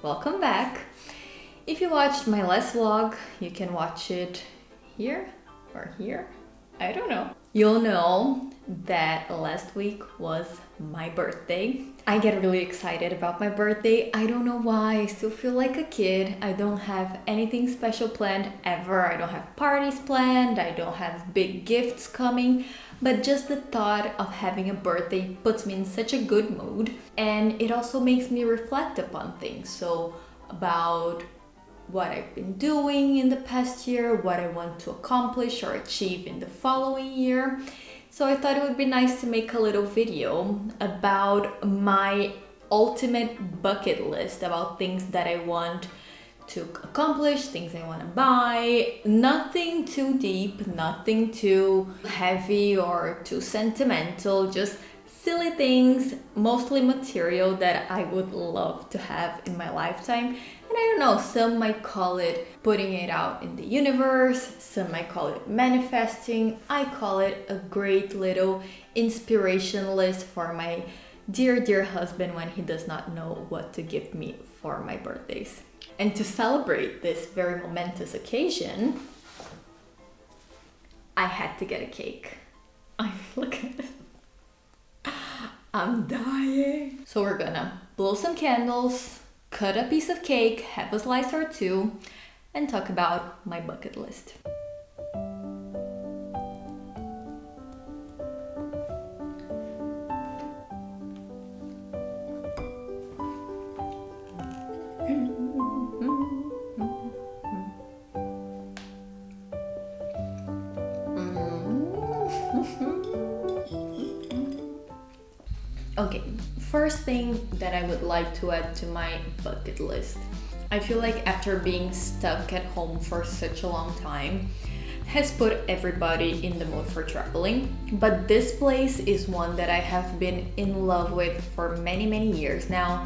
welcome back. If you watched my last vlog, you can watch it here or here, I don't know. You'll know that last week was my birthday. I get really excited about my birthday. I don't know why, I still feel like a kid. I don't have anything special planned ever. I don't have parties planned. I don't have big gifts coming. But just the thought of having a birthday puts me in such a good mood. And it also makes me reflect upon things. So about what I've been doing in the past year, what I want to accomplish or achieve in the following year. So I thought it would be nice to make a little video about my ultimate bucket list, about things that I want to accomplish, things I want to buy. Nothing too deep, nothing too heavy or too sentimental, just silly things, mostly material that I would love to have in my lifetime. And I don't know, some might call it putting it out in the universe, some might call it manifesting. I call it a great little inspiration list for my dear husband when he does not know what to give me for my birthdays. And to celebrate this very momentous occasion, I had to get a cake. Look at this. I'm dying. So we're gonna blow some candles, cut a piece of cake, have a slice or two, and talk about my bucket list. Okay, first thing that I would like to add to my bucket list. I feel like after being stuck at home for such a long time has put everybody in the mood for traveling. But this place is one that I have been in love with for many years now.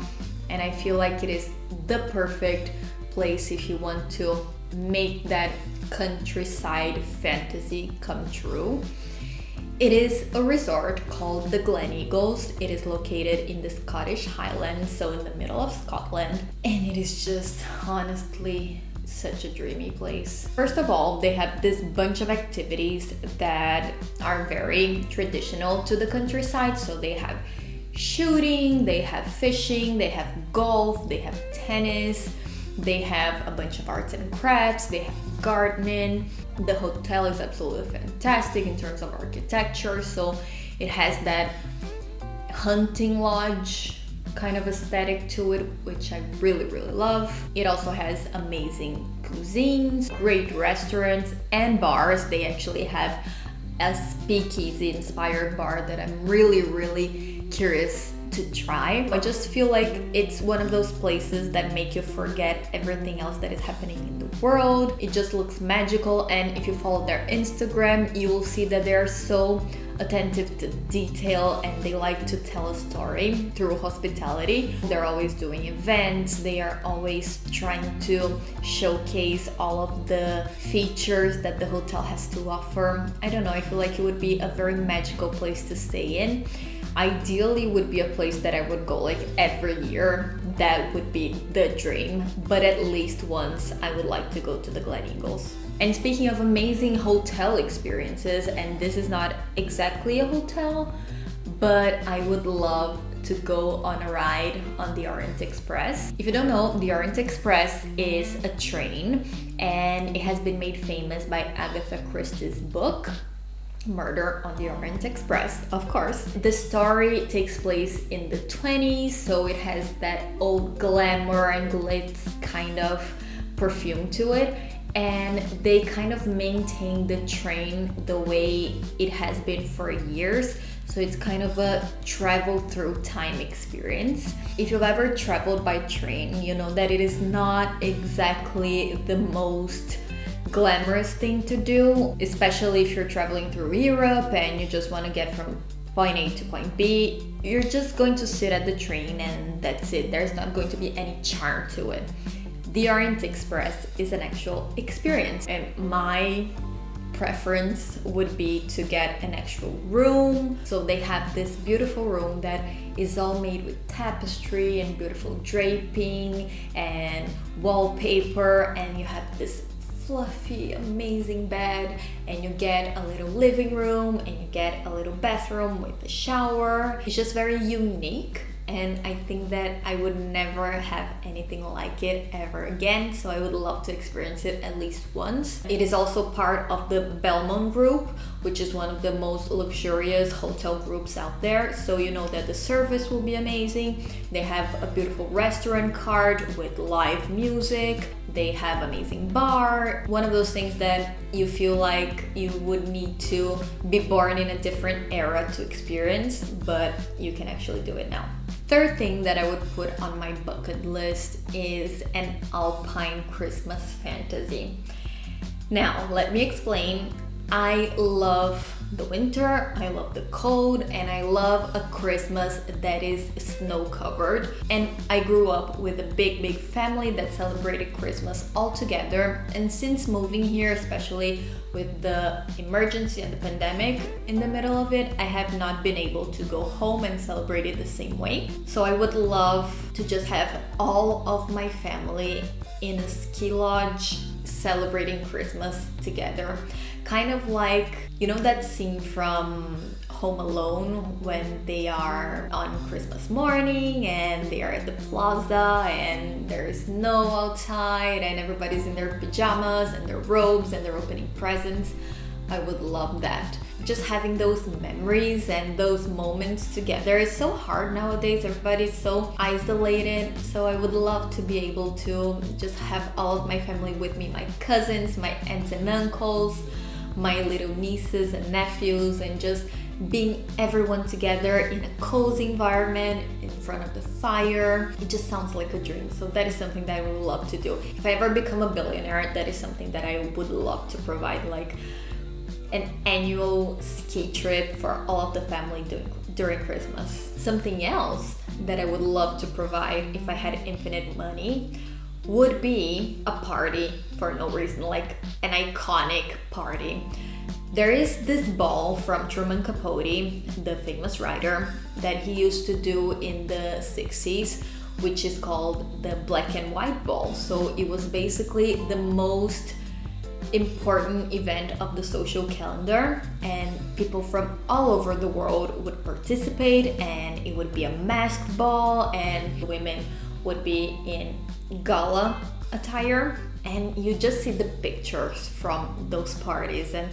And I feel like it is the perfect place if you want to make that countryside fantasy come true. It is a resort called the Gleneagles. It is located in the Scottish Highlands, so in the middle of Scotland. And it is just honestly such a dreamy place. First of all, they have this bunch of activities that are very traditional to the countryside. So they have shooting, they have fishing, they have golf, they have tennis, they have a bunch of arts and crafts, they have gardening. The hotel is absolutely fantastic in terms of architecture, so it has that hunting lodge kind of aesthetic to it, which I really love. It also has amazing cuisines, great restaurants and bars. They actually have a speakeasy inspired bar that I'm really curious to try. I just feel like it's one of those places that make you forget everything else that is happening in the world. It just looks magical, and if you follow their Instagram, you will see that they are so attentive to detail and they like to tell a story through hospitality. They're always doing events, they are always trying to showcase all of the features that the hotel has to offer. I don't know, I feel like it would be a very magical place to stay in. Ideally would be a place that I would go like every year. That would be the dream, but at least once I would like to go to the Gleneagles. And speaking of amazing hotel experiences, and this is not exactly a hotel, but I would love to go on a ride on the Orient Express. If you don't know, the Orient Express is a train and it has been made famous by Agatha Christie's book, Murder on the Orient Express, of course. The story takes place in the 20s, so it has that old glamour and glitz kind of perfume to it. And they kind of maintain the train the way it has been for years. So it's kind of a travel through time experience. If you've ever traveled by train, you know that it is not exactly the most glamorous thing to do, especially if you're traveling through Europe and you just want to get from point A to point B. You're just going to sit at the train and that's it. There's not going to be any charm to it. The Orient Express is an actual experience, and my preference would be to get an actual room. So they have this beautiful room that is all made with tapestry and beautiful draping and wallpaper, and you have this fluffy, amazing bed, and you get a little living room and you get a little bathroom with a shower. It's just very unique, and I think that I would never have anything like it ever again, so I would love to experience it at least once. It is also part of the Belmont group, which is one of the most luxurious hotel groups out there, so you know that the service will be amazing. They have a beautiful restaurant cart with live music. They have amazing bar. One of those things that you feel like you would need to be born in a different era to experience, but you can actually do it now. Third thing that I would put on my bucket list is an Alpine Christmas fantasy. Now, let me explain. I love the winter, I love the cold, and I love a Christmas that is snow covered. And I grew up with a big family that celebrated Christmas all together. And since moving here, especially with the emergency and the pandemic in the middle of it, I have not been able to go home and celebrate it the same way. So I would love to just have all of my family in a ski lodge celebrating Christmas together. Kind of like, you know that scene from Home Alone when they are on Christmas morning and they are at the plaza and there's snow outside and everybody's in their pajamas and their robes and they're opening presents. I would love that. Just having those memories and those moments together is so hard nowadays. Everybody's so isolated. So I would love to be able to just have all of my family with me, my cousins, my aunts and uncles, my little nieces and nephews, and just being everyone together in a cozy environment in front of the fire. It just sounds like a dream. So that is something that I would love to do. If I ever become a billionaire, that is something that I would love to provide, like an annual ski trip for all of the family during Christmas. Something else that I would love to provide if I had infinite money would be a party for no reason, like an iconic party. There is this ball from Truman Capote, the famous writer, that he used to do in the 60s, which is called the black and white ball. So it was basically the most important event of the social calendar, and people from all over the world would participate, and it would be a masked ball, and women would be in gala attire, and you just see the pictures from those parties. And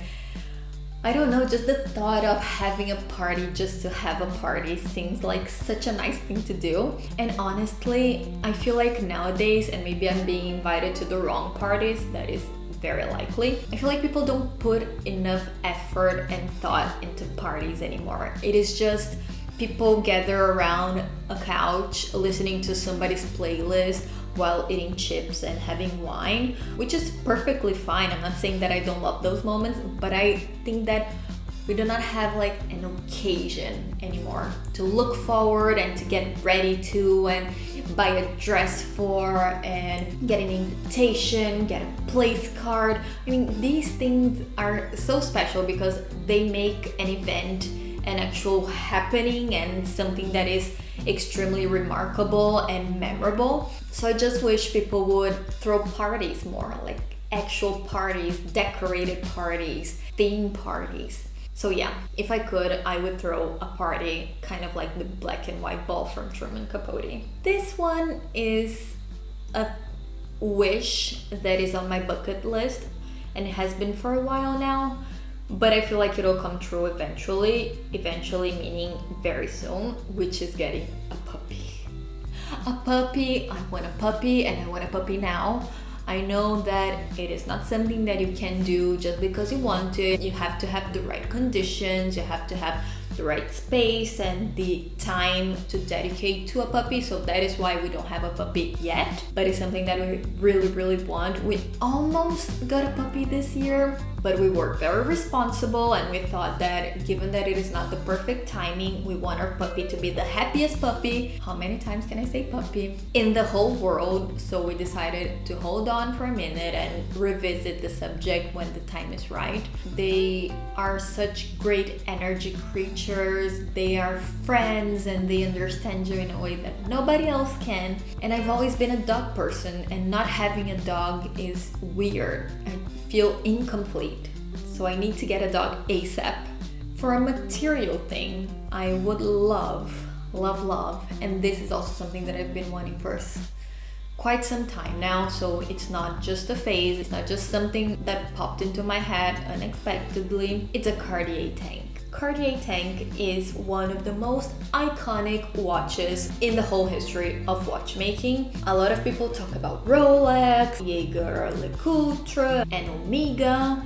I don't know, just the thought of having a party just to have a party seems like such a nice thing to do. And honestly, I feel like nowadays, and maybe I'm being invited to the wrong parties, that is very likely, I feel like people don't put enough effort and thought into parties anymore. It is just people gather around a couch listening to somebody's playlist while eating chips and having wine, which is perfectly fine. I'm not saying that I don't love those moments, but I think that we do not have like an occasion anymore to look forward and to get ready to and buy a dress for and get an invitation, get a place card. I mean, these things are so special because they make an event an actual happening and something that is extremely remarkable and memorable. So I just wish people would throw parties more, like actual parties, decorated parties, theme parties. So yeah, if I could, I would throw a party kind of like the black and white ball from Truman Capote. This one is a wish that is on my bucket list and it has been for a while now, but I feel like it'll come true eventually meaning very soon, which is getting a puppy. A puppy, I want a puppy, and I want a puppy now. I know that it is not something that you can do just because you want it. You have to have the right conditions, you have to have the right space and the time to dedicate to a puppy. So that is why we don't have a puppy yet, but it's something that we really want. We almost got a puppy this year, But we were very responsible, and we thought that given that it is not the perfect timing, we want our puppy to be the happiest puppy, how many times can I say puppy, in the whole world. So we decided to hold on for a minute and revisit the subject when the time is right. They are such great energy creatures. They are friends and they understand you in a way that nobody else can. And I've always been a dog person, and not having a dog is weird. I feel incomplete. So I need to get a dog ASAP. For a material thing, I would love, and this is also something that I've been wanting for quite some time now, so it's not just a phase, it's not just something that popped into my head unexpectedly. It's a Cartier tank. Cartier tank is one of the most iconic watches in the whole history of watchmaking. A lot of people talk about Rolex, Jaeger LeCoultre, and Omega.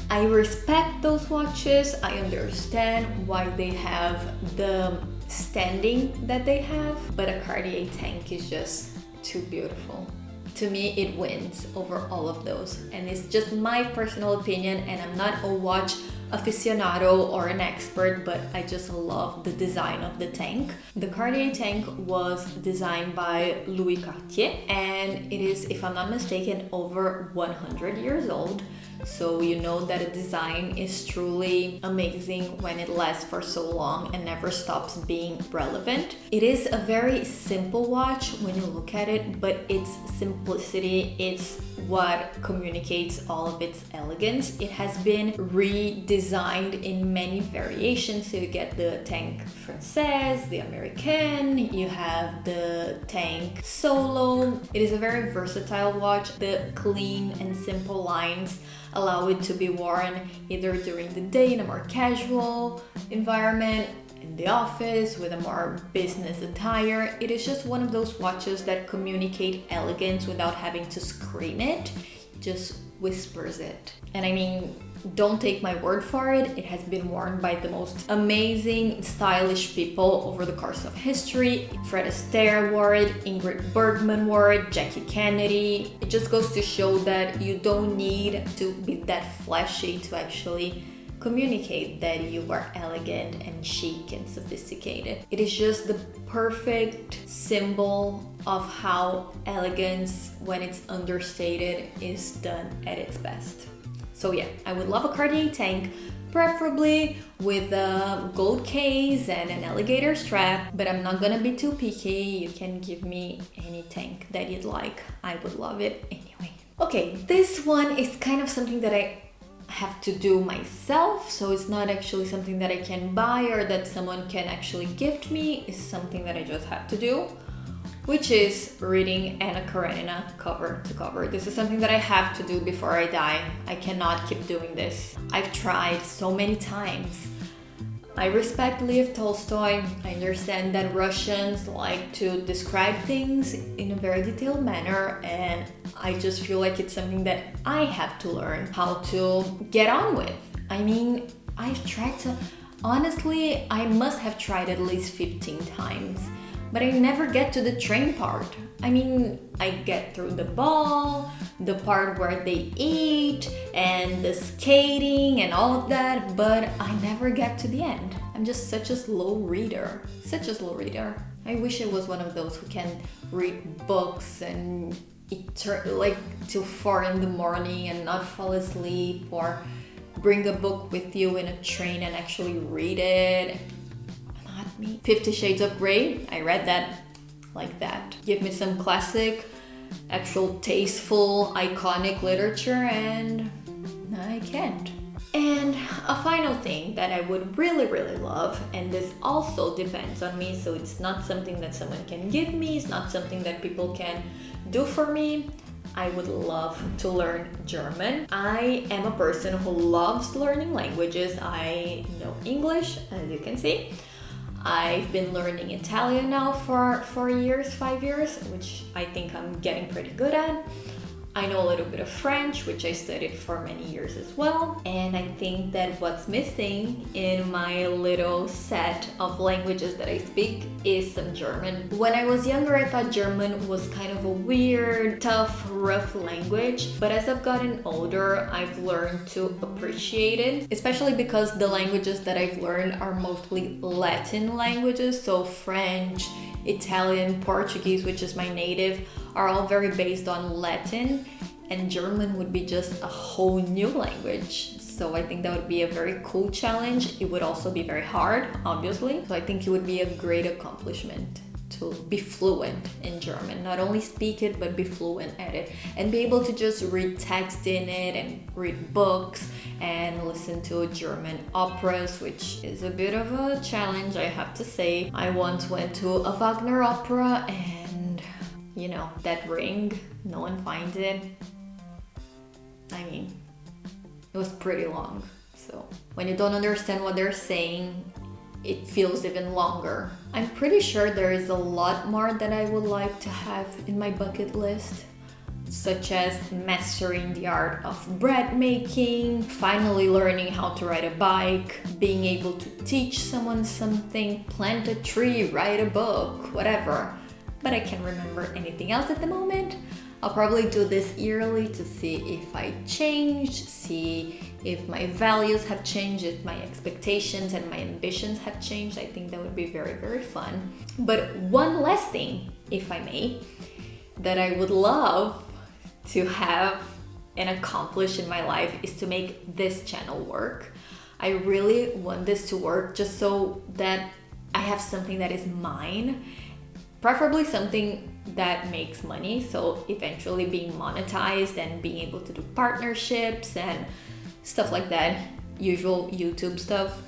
I respect those watches. I understand why they have the standing that they have, but a Cartier tank is just too beautiful. To me, it wins over all of those, and it's just my personal opinion, and I'm not a watch aficionado or an expert, but I just love the design of the tank. The Cartier tank was designed by Louis Cartier, and it is, if I'm not mistaken, over 100 years old. So you know that a design is truly amazing when it lasts for so long and never stops being relevant. It is a very simple watch when you look at it, but its simplicity, it's what communicates all of its elegance. It has been redesigned in many variations. So you get the tank Française, the American, you have the tank Solo. It is a very versatile watch. The clean and simple lines allow it to be worn either during the day in a more casual environment, in the office with a more business attire. It is just one of those watches that communicate elegance without having to scream it, just whispers it. And I mean, don't take my word for it, it has been worn by the most amazing, stylish people over the course of history. Fred Astaire wore it, Ingrid Bergman wore it, Jackie Kennedy. It just goes to show that you don't need to be that flashy to actually communicate that you are elegant and chic and sophisticated. It is just the perfect symbol of how elegance, when it's understated, is done at its best. So yeah, I would love a Cartier tank, preferably with a gold case and an alligator strap, but I'm not gonna be too picky. You can give me any tank that you'd like. I would love it anyway. Okay, this one is kind of something that I have to do myself, so it's not actually something that I can buy or that someone can actually gift me. It's something that I just have to do, which is reading Anna Karenina cover to cover. This is something that I have to do before I die. I cannot keep doing this. I've tried so many times. I respect Lev Tolstoy. I understand that Russians like to describe things in a very detailed manner, and I just feel like it's something that I have to learn how to get on with. I mean, I've tried to... Honestly, I must have tried at least 15 times. But I never get to the train part. I mean, I get through the ball, the part where they eat, and the skating and all of that, but I never get to the end. I'm just such a slow reader. Such a slow reader. I wish I was one of those who can read books and like till 4 in the morning and not fall asleep, or bring a book with you in a train and actually read it. Me. 50 Shades of Grey, I read that like that. Give me some classic, actual tasteful, iconic literature and I can't. And a final thing that I would really love, and this also depends on me, so it's not something that someone can give me, it's not something that people can do for me. I would love to learn German. I am a person who loves learning languages. I know English, as you can see. I've been learning Italian now for 4 years, 5 years, which I think I'm getting pretty good at. I know a little bit of French, which I studied for many years as well. And I think that what's missing in my little set of languages that I speak is some German. When I was younger, I thought German was kind of a weird, tough, rough language. But as I've gotten older, I've learned to appreciate it, especially because the languages that I've learned are mostly Latin languages. So French, Italian, Portuguese, which is my native, are all very based on Latin, and German would be just a whole new language. So I think that would be a very cool challenge. It would also be very hard, obviously. So I think it would be a great accomplishment to be fluent in German. Not only speak it, but be fluent at it. And be able to just read text in it and read books and listen to German operas, which is a bit of a challenge, I have to say. I once went to a Wagner opera and, you know, that ring, no one finds it. I mean, it was pretty long. So when you don't understand what they're saying, it feels even longer. I'm pretty sure there is a lot more that I would like to have in my bucket list, such as mastering the art of bread making, finally learning how to ride a bike, being able to teach someone something, plant a tree, write a book, whatever. But I can't remember anything else at the moment. I'll probably do this yearly to see if I changed, see if my values have changed, if my expectations and my ambitions have changed. I think that would be very, very fun. But one last thing, if I may, that I would love to have and accomplish in my life is to make this channel work. I really want this to work just so that I have something that is mine, preferably something that makes money, so eventually being monetized and being able to do partnerships and stuff like that, usual YouTube stuff.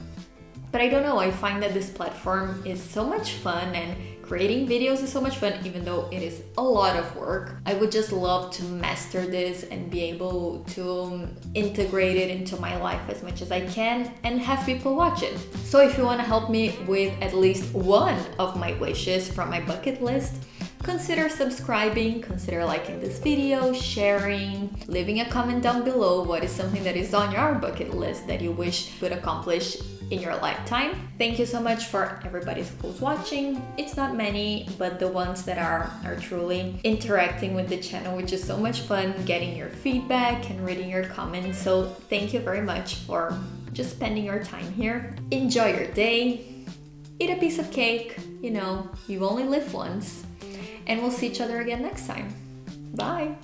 But I don't know, I find that this platform is so much fun and creating videos is so much fun, even though it is a lot of work. I would just love to master this and be able to integrate it into my life as much as I can and have people watch it. So if you want to help me with at least one of my wishes from my bucket list, consider subscribing, consider liking this video, sharing, leaving a comment down below what is something that is on your bucket list that you wish you could accomplish in your lifetime. Thank you so much for everybody who's watching. It's not many, but the ones that are truly interacting with the channel, which is so much fun getting your feedback and reading your comments. So thank you very much for just spending your time here. Enjoy your day, eat a piece of cake, you know, you only live once, and we'll see each other again next time. Bye!